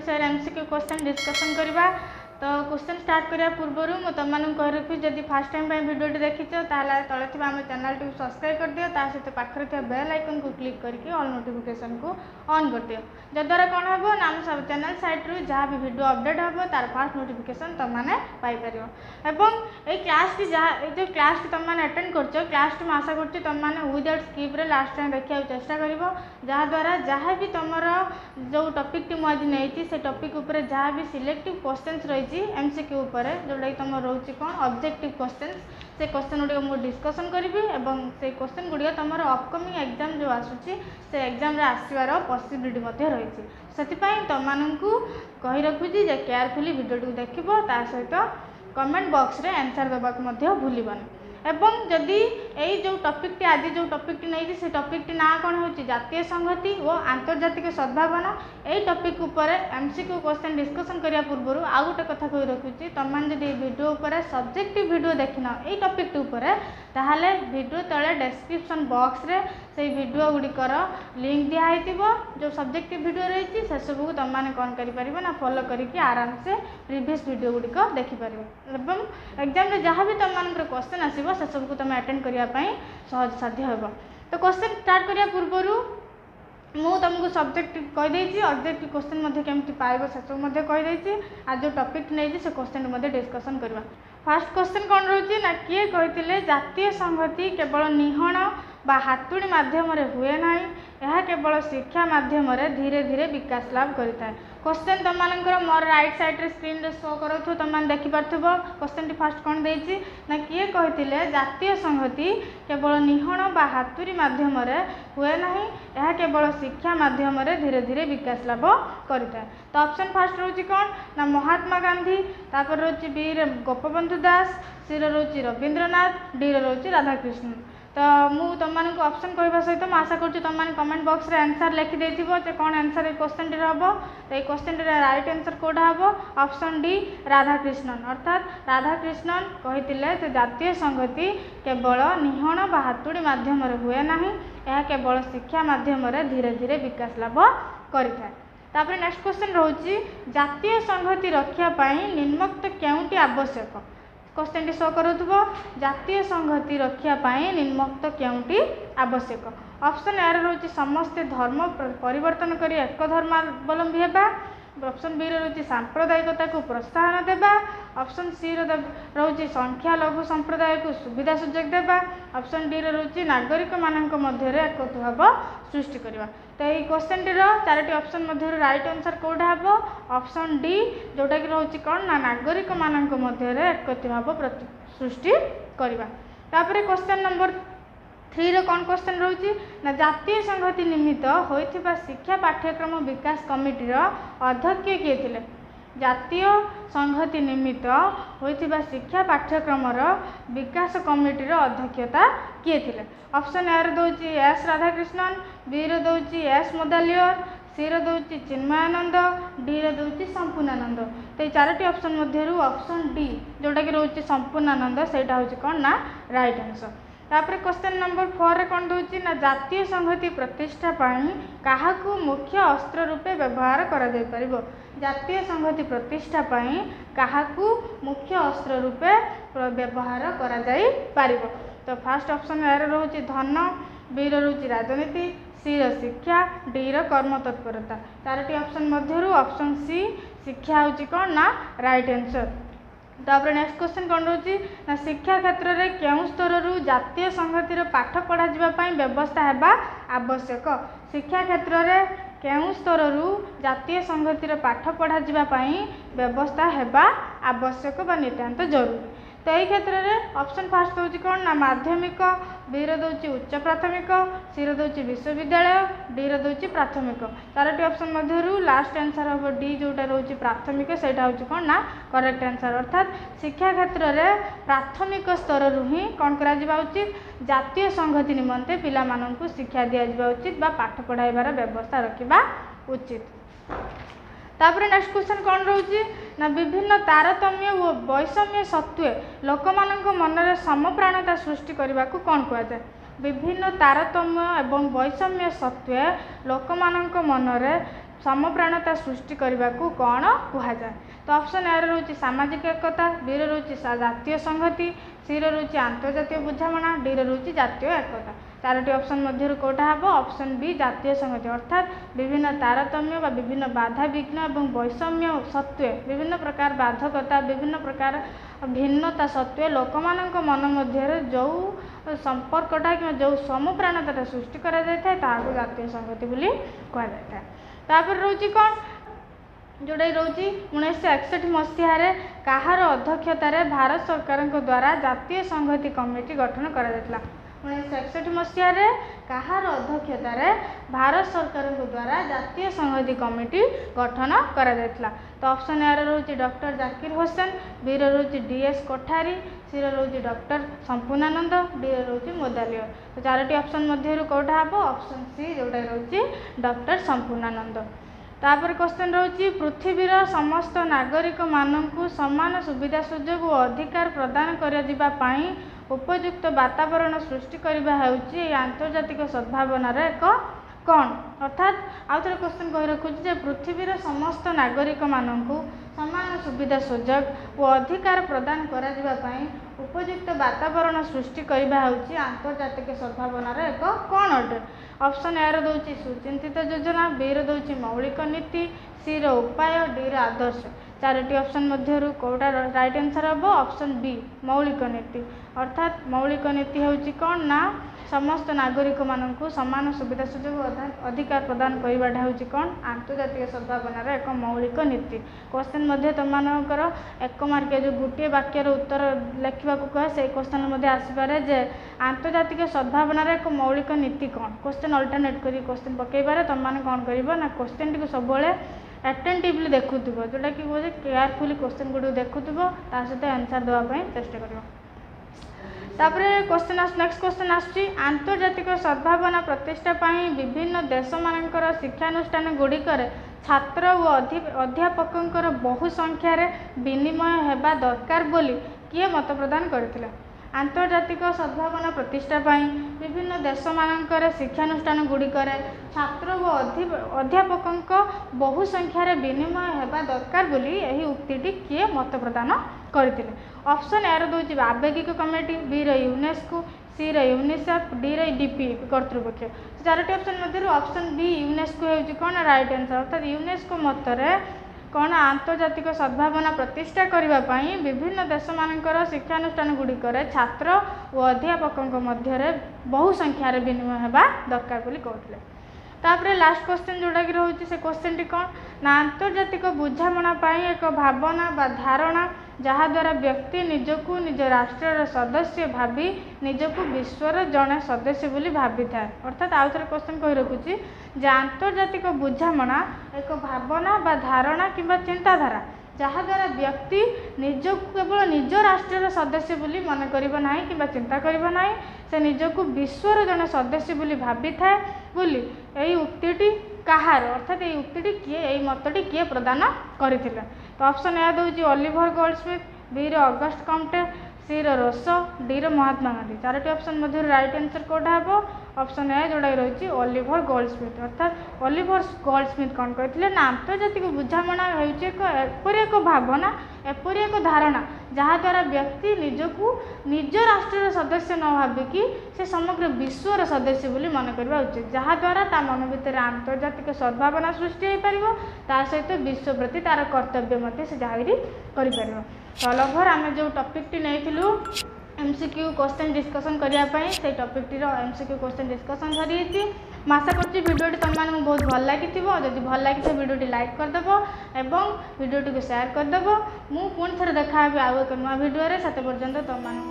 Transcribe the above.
विषय MCQ question discussion करवा। तो क्वेश्चन स्टार्ट करिया पूर्व मु तुम कह रखी जदि फास्ट टाइम वीडियो देखीच ताला तले थी आम चैनल टी सब्सक्राइब कर दियो ता सहित पाखरे थी बेल आइकन को क्लिक करके ऑल नोटिफिकेशन को ऑन कर दियो जद्वारा कौन हम ना आम सब चैनल साइट रू जहाँ भी वीडियो अपडेट हम तार फास्ट नोटिफिकेशन तुम मैंने पाइपर एवं ये क्लास की जहाँ जो क्लास तुम मैंने अटेंड कर क्लास टी आशा कर तुम मैंने विदाउट स्किप रे लास्ट टाइम देखा चेष्टा कर जहाँद्वारा जहाँ भी तुम जो टॉपिक टी मुझे नहीं से टॉपिक उपर जहाँ भी सिलेक्टिव क्वेश्चंस रही एमसीक्यू उपर जोटा कि तुम रोचे कौन ऑब्जेक्टिव क्वेश्चंस से क्वेश्चन गुड़िक मुझे डिस्कसन करी एवं से क्वेश्चन गुड़िक तुम अपकमिंग एग्जाम जो आसूची से एग्जाम रे आसवार पॉसिबिलिटी रही से तुमको कही रखुची जे केयरफुली वीडियो टी देखो ता सहित कमेंट बॉक्स रे आंसर देवाक भूलबनी एवं जदि यही जो टॉपिक टी आज जो टॉपिक टी नहीं से टॉपिक टी ना कौन हो जातीय संहति और आंतर्जातिक सद्भावना यही टॉपिक उपर एमसीक्यू क्वेश्चन डिस्कसन करिया पूर्व आउ गोटे कथा कही रखुची तुम मैंने जब वीडियो उपर सब्जेक्टिव वीडियो देखना यही टॉपिक उपर ताहले वीडियो तले डिस्क्रिप्शन बॉक्स रे से वीडियो गुड़िकर लिंक दिखाई जो सब्जेक्टिव वीडियो रही से सब को तुम मैंने कौन करें ना फॉलो करके आराम से प्रीवियस वीडियो गुड़िक देखिपर एवं एग्जाम जहाँ भी तुम मान क्वेश्चन आसो से सब को तुम अटेंड करने सहज साध्य हो। तो क्वेश्चन स्टार्ट करिया पूर्व मु तुमको सब्जेक्ट कहीदे ऑब्जेक्टिव क्वेश्चन केमती पाइब से सब कहीदे आज जो टॉपिक नहीं से क्वेश्चन डिस्कसन करवा। फास्ट क्वेश्चन कौन रही ना किए कही जातीय संहति केवल निहण बा हातुड़ी माध्यम हुए ना यह केवल शिक्षा माध्यम धीरे धीरे विकास लाभ करता है। क्वेश्चन तुम मानकर मोर राइट साइड रे स्क्रीन रे शो करो तुम मैंने देखिपार क्वेश्चन टी फास्ट कौन देती ना किए कही जातीय संहति केवल निहण बा हातुड़ी माध्यम हुए ना यह केवल शिक्षा माध्यम धीरे धीरे विकास लाभ करता है। तो ऑप्शन फास्ट रोची कौन ना महात्मा गांधी तापर रोची बी रे गोपबंधु दास सी रोची रवींद्रनाथ डी रोची राधाकृष्णन। तो मु तुम ऑप्शन कहवा सहित आशा कर कमेंट बॉक्स रे आंसर लिखिदे कौन आंसर क्वेश्चन टी हम तो ये क्वेश्चन टी राइट आंसर कौटा हम ऑप्शन डी राधाकृष्णन अर्थात राधाकृष्णन कही जातीय संहति केवल निहण बा हातुड़ी माध्यम हुए ना यह केवल शिक्षा माध्यम धीरे धीरे विकास लाभ करें। तापर नेक्स्ट क्वेश्चन रोची जातीय संहति रक्षापी निम्नोक्त केउटी आवश्यक क्वेश्चन टी शो करुव जातीय संहति रक्षापी निम्नोक्त केउटी आवश्यक। ऑप्शन ए रोची समस्ते धर्म परिवर्तन कर एक धर्मावलंबी हेबा ऑप्शन बी रोची सांप्रदायिकता को प्रोत्साहन देबा ऑप्शन सी रोची संख्या लघु संप्रदाय को सुविधा सुजोग देबा ऑप्शन डी रोची नागरिक मानक मध्य एकत्व सृष्टि करवा। तो ये क्वेश्चन टी चारोटी ऑप्शन मध्य राइट आंसर कौटा हम ऑप्शन डी जोटा कि रोची कौन ना नागरिक मानक मध्य एकत्व सृष्टि करवा। तापर क्वेश्चन नंबर 3 रे कौन क्वेश्चन रोची ना जातीय संहति निमित्त होइथिबा शिक्षा पाठ्यक्रम विकास कमिटी अध्यक्ष किए थिले जातीय संहति निमित्त होइथिबा शिक्षा पाठ्यक्रम विकास कमिटी अध्यक्षता किए थिले। ऑप्शन ए दौची एस राधाकृष्णन बी दौची एस मोदालियर सी दौची चिन्मयानंद डी दौची संपूर्णानंद। तो ये चारोटी ऑप्शन मध्य ऑप्शन डी जोटा कि रोची संपूर्णानंद सेटा होची कौन ना राइट आंसर। तापर क्वेश्चन नंबर 4 रे कौन दूची ना जातीय संहति प्रतिष्ठा पाई काहाकू मुख्य अस्त्र रूपे व्यवहार करा जाय परिबो जातीय संहति प्रतिष्ठा पाई काहाकू मुख्य अस्त्र रूपे व्यवहार करा जाय परिबो। तो फर्स्ट ऑप्शन ए रोची धन बी रोची राजनीति सी शिक्षा डी कर्म तत्परता। चारोटी ऑप्शन मध्य ऑप्शन सी शिक्षा होची कौन ना राइट आंसर। तापर नेक्स्ट क्वेश्चन कौन रोची ना शिक्षा क्षेत्र में केउं स्तर जातीय संहतिर पाठ पढ़ा व्यवस्था हेबा आवश्यक शिक्षा क्षेत्र में केउं स्तर जातीय संहतिर पाठ पढ़ा व्यवस्था हेबा आवश्यक बा नितांत जरूरी। तो यही क्षेत्र में ऑप्शन फास्ट होची कौन ना माध्यमिक बी दौची उच्च प्राथमिक सी दौची विश्वविद्यालय डी दौची प्राथमिक। चारोटी ऑप्शन मध्य लास्ट आंसर हम डी जोटा रोची प्राथमिक सेटा होची कौन ना करेक्ट आंसर अर्थात शिक्षा क्षेत्र में प्राथमिक स्तर ही कौन करा उचित जातीय संहति निमंते पिला माननकु शिक्षा दिया उचित बा पाठ पढ़ाइबार व्यवस्था रखा उचित। तापर नेक्स्ट क्वेश्चन कौन रोची ना विभिन्न तारतम्य और वैषम्य सत्वे लोक मन में समप्राणता सृष्टि करने को कौन कहुए विभिन्न तारतम्य एवं वैषम्य सत्वे लोक मन में समप्राणता सृष्टि करने को कौन कहुए। तो ऑप्शन ए रोचे सामाजिक एकता, बी रोचे जातीय संहति, सी रोचे आंतर्जातीय बुझामणा, डी रोचे जातीय एकता। चारोटी ऑप्शन मध्य कौटा हम ऑप्शन बी जातीय संहति अर्थात विभिन्न तारतम्य व विभिन्न बाधा विघ्न और वैषम्य सत्वे विभिन्न प्रकार बाधकता विभिन्न प्रकार भिन्नता सत्वे लोक मन मध्य जो संपर्कटा कि जो समप्राणता सृष्टि करा जातीय संहति बोली कहुए। रोचे कौन जोड़ा रोचे 1961 मसीह कहार अध्यक्षतार भारत सरकार द्वारा जातीय संहति कमिटी गठन करा 1961 मसीह कहार अध्यक्षतार भारत सरकार द्वारा जातीय संहति कमिटी गठन करा। तो ऑप्शन ए रोचे डॉक्टर जाकिर हुसैन, बी रोचे DS कोठारी, सी रोचे डॉक्टर संपूर्णानंद, डी रोचे मोदालियर। तो चारोटी ऑप्शन मध्य कौटा हम ऑप्शन सी जोड़ा रोचे डॉक्टर संपूर्णानंद। तापर क्वेश्चन रोचे पृथ्वीर समस्त नागरिक मानू समान सुविधा सुजोग और अधिकार प्रदान कर उपयुक्त वातावरण सृष्टि करने होउची आंतर्जातिक सद्भावनार एक कौन अर्थात आउ थे क्वेश्चन कही रखुच्छे पृथ्वीर समस्त नागरिक मानू समान सुविधा सुजोग और अधिकार प्रदान करने उपयुक्त वातावरण सृष्टि करने होउची आंतर्जातिक सद्भावनार एक कौन अटे। ऑप्शन ए रोचे सुचिंतित योजना, बी रोचे मौलिक नीति, सी उपाय, डी आदर्श। चारोटी ऑप्शन मध्य कौटा राइट आंसर हम ऑप्शन बी मौलिक नीति अर्थात मौलिक नीति हूँ कौन ना समस्त नागरिक मानू समान सुविधा सुजोग अधिकार प्रदान करवाटा हूँ कौन आंतर्जातिक सद्भावनार एक मौलिक नीति। क्वेश्चन मध्य तुम एक मार्किया जो गोटे वाक्यर उत्तर लिखा कहे से क्वेश्चन आसपे जे आंतर्जातिक सद्भावनार एक मौलिक नीति कौन क्वेश्चन अल्टरनेट कर क्वेश्चन पकईबार तुम मैंने कौन कर ना क्वेश्चन टी सब अटेंटिवली देखुव जोटा कि कहे केयरफुली क्वेश्चन गुड़ देखुव ता सहित आंसर देवाई चेष्टा कर। क्वेश्चन नेक्स्ट क्वेश्चन आसुची आंतर्जातिक सद्भावना प्रतिष्ठा पाई विभिन्न देश मानकर शिक्षानुष्ठान गुड़िकर छात्र और अध्यापकों बहु संख्यार विनिमय होगा दरकार बोली किए मत प्रदान करथिले। आंतर्जातिक सद्भावना प्रतिष्ठा पाई विभिन्न देश मानकर शिक्षानुष्ठान गुड़िकर छात्र और अध्यापकों बहु संख्यार विनिमय होगा दरकार बोली यही उक्तिटी किए मत प्रदान करथिले। ऑप्शन ए रोचे आवेगिक committee, B UNESCO, C UNICEF, D DP कर्तृपक्ष। चारोटी ऑप्शन मध्य ऑप्शन बी यूनेस्को होउची कौन राइट आंसर अर्थात यूनेस्को मतरे कौन आंतर्जातिक सद्भावना प्रतिष्ठा करने विभिन्न देश मानकर शिक्षानुष्ठान गुड़िकर छात्र और अध्यापकों मध्य बहु संख्यार विनिमय होगा दरकार बोली कहते। तापर लास्ट क्वेश्चन जोड़ा कि रोचे से क्वेश्चन टी कौन ना आंतर्जातिक बुझामणा एक भावना बा धारणा जहाद्वारा व्यक्ति निजकू निज राष्ट्र सदस्य भावी निजकू विश्वर जड़े सदस्य बोली भावी थाए अर्थात आउ थे क्वेश्चन कही रखुच्छी जे आंतर्जातिक बुझामणा एक भावना बा धारणा किंबा चिंताधारा जहाद्वारा व्यक्ति निजकू केवल निज राष्ट्र सदस्य बोली मन करिबा नाही किंबा चिंता करिबा नाही से निजकू विश्वर जड़े सदस्य बोली भावी थाए बोली यही उक्तिटी कहार अर्थात ये उक्तिटी किए यही मतटी किए प्रदान करथिले। तो ऑप्शन ए दूसरी ओलिवर गोल्डस्मिथ, बी अगस्ट कम्टे, सी Roseau, D Mahatma Gandhi. Charoti option मध्य राइट आंसर कौटा हम ऑप्शन ए जोड़ा रही ओलिवर गोल्डस्मिथ अर्थात ओलिवर गोल्डस्मिथ कौन कहते ना आंतर्जातिक बुझामणा एपरी एक भावना एपरी एक धारणा जहाद्वारा व्यक्ति निजकू निज राष्ट्र सदस्य न भाविकी से समग्र विश्वर सदस्य बोली मन करवा उचित जहाद्वारा ता मन भितर आंतर्जातिक सद्भावना सृष्टि हो पार ता सहित विश्व प्रति तार कर्तव्य मत से जाहिर कर। तो लभर आम जो टॉपिक नहीं MCQ क्वेश्चन डिस्कसन करने से टॉपिक MCQ क्वेश्चन डिस्कसन सरी आशा कर भिडियोटी तुम मैंने बहुत भल लगी जब भल लगी भिडियोटी लाइक करदेव एवं भिडियोटी को शेयर करदेव मु पुणी थे देखा आउ एक नुआ भिडियो से पर्यंत तुम मानक